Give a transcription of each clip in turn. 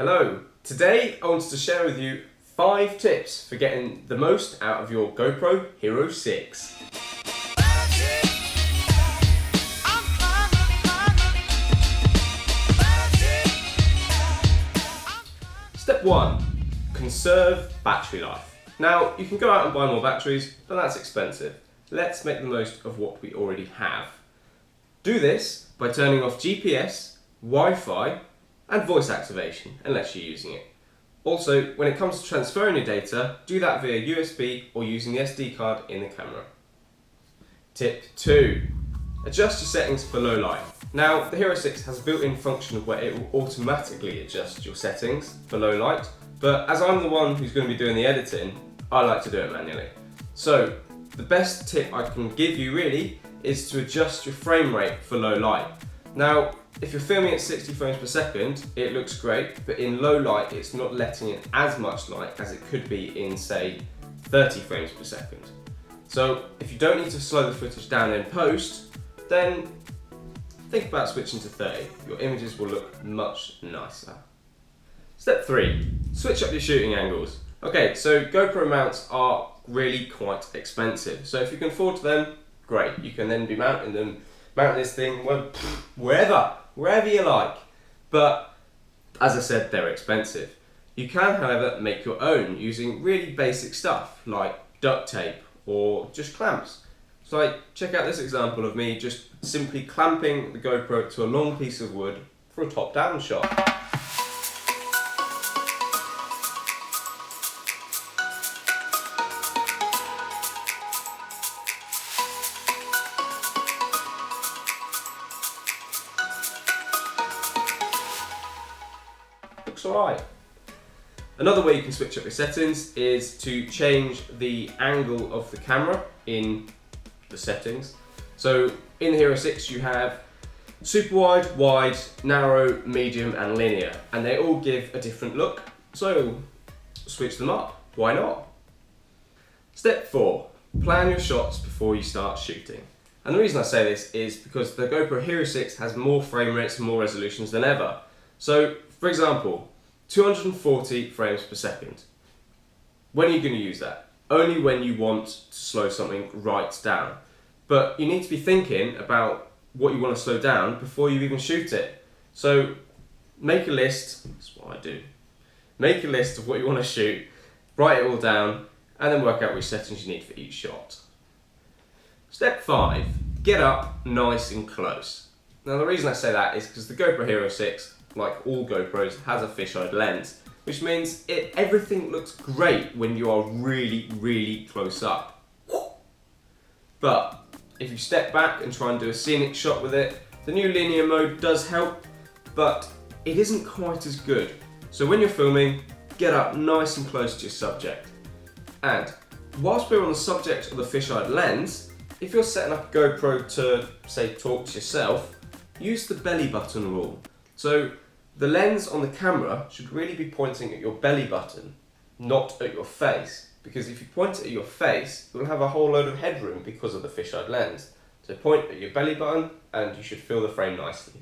Hello, today I wanted to share with you 5 tips for getting the most out of your GoPro Hero 6. Step 1. Conserve battery life. Now, you can go out and buy more batteries, but that's expensive. Let's make the most of what we already have. Do this by turning off GPS, Wi-Fi, and voice activation, unless you're using it. Also, when it comes to transferring your data, do that via USB or using the SD card in the camera. Tip 2. Adjust your settings for low light. Now, the Hero 6 has a built-in function where it will automatically adjust your settings for low light, but as I'm the one who's going to be doing the editing, I like to do it manually. So, the best tip I can give you really is to adjust your frame rate for low light. Now, if you're filming at 60 frames per second, it looks great, but in low light, it's not letting in as much light as it could be in, say, 30 frames per second. So, if you don't need to slow the footage down in post, then think about switching to 30. Your images will look much nicer. Step 3. Switch up your shooting angles. Okay, so GoPro mounts are really quite expensive. So if you can afford them, great. You can then be mounting this thing wherever you like. But as I said, they're expensive. You can, however, make your own using really basic stuff like duct tape or just clamps. So like, check out this example of me just simply clamping the GoPro to a long piece of wood for a top-down shot. Looks alright. Another way you can switch up your settings is to change the angle of the camera in the settings. So in the Hero 6 you have super wide, wide, narrow, medium and linear, and they all give a different look, so switch them up, why not? Step 4. Plan your shots before you start shooting. And the reason I say this is because the GoPro Hero 6 has more frame rates and more resolutions than ever. So for example, 240 frames per second. When are you going to use that? Only when you want to slow something right down. But you need to be thinking about what you want to slow down before you even shoot it. So make a list, that's what I do. Make a list of what you want to shoot, write it all down, and then work out which settings you need for each shot. Step 5, get up nice and close. Now the reason I say that is because the GoPro Hero 6, like all GoPros, has a fisheye lens, which means everything looks great when you are really close up. But if you step back and try and do a scenic shot with it, the new linear mode does help, but it isn't quite as good. So when you're filming, get up nice and close to your subject. And whilst we're on the subject of the fisheye lens, if you're setting up a GoPro to, say, talk to yourself, use the belly button rule. So the lens on the camera should really be pointing at your belly button, not at your face. Because if you point it at your face, you'll have a whole load of headroom because of the fisheye lens. So point at your belly button and you should fill the frame nicely.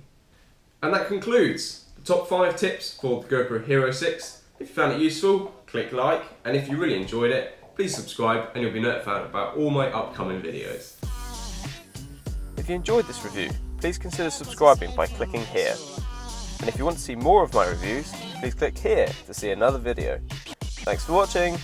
And that concludes the top 5 tips for the GoPro Hero 6. If you found it useful, click like, and if you really enjoyed it, please subscribe and you'll be notified about all my upcoming videos. If you enjoyed this review, please consider subscribing by clicking here. And if you want to see more of my reviews, please click here to see another video. Thanks for watching!